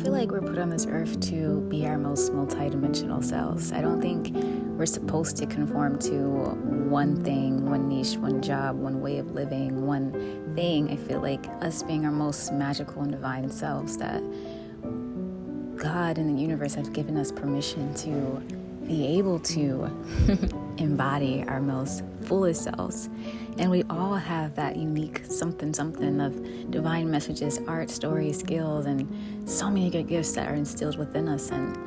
feel like we're put on this earth to be our most multidimensional selves. I don't think we're supposed to conform to one thing, one niche, one job, one way of living, one thing. I feel like us being our most magical and divine selves, that God and the universe have given us permission to be able to embody our most fullest selves. And we all have that unique something of divine messages, art, stories, skills, and so many good gifts that are instilled within us. And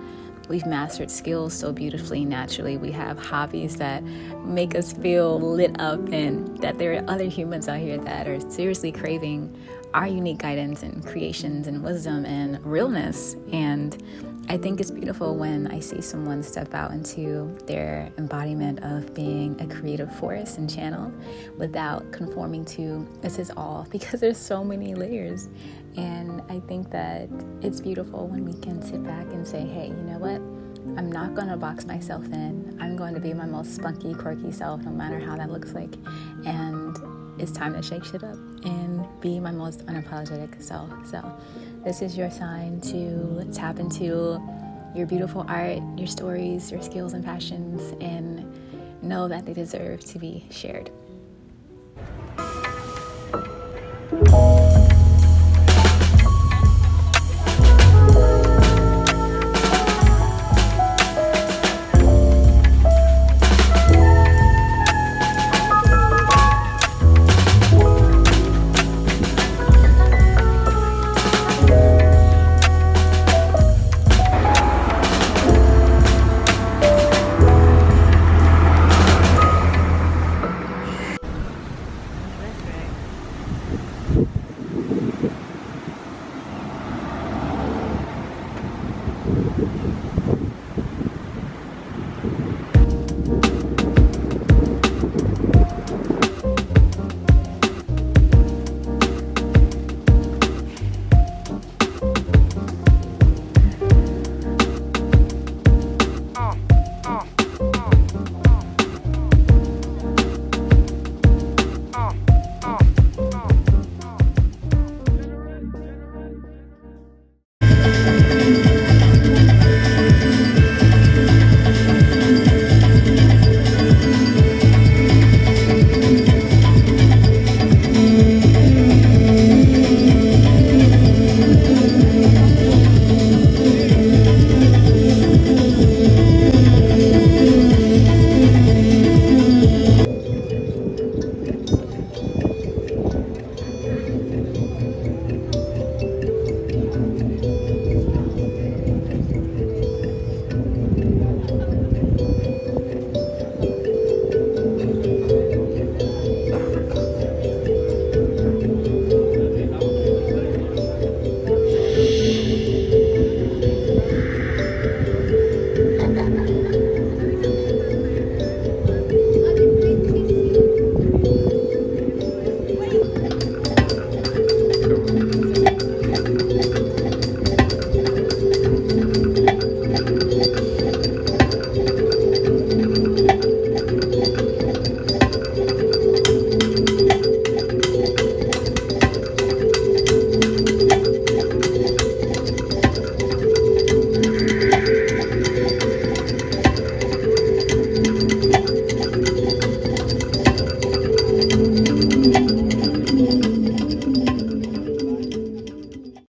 we've mastered skills so beautifully, naturally. We have hobbies that make us feel lit up, and that there are other humans out here that are seriously craving our unique guidance and creations and wisdom and realness. And I think it's beautiful when I see someone step out into their embodiment of being a creative force and channel without conforming to this is all, because there's so many layers. And I think that it's beautiful when we can sit back and say, hey, you know what? I'm not going to box myself in. I'm going to be my most spunky, quirky self, no matter how that looks like. And it's time to shake shit up and be my most unapologetic self. So this is your sign to tap into your beautiful art, your stories, your skills and passions, and know that they deserve to be shared.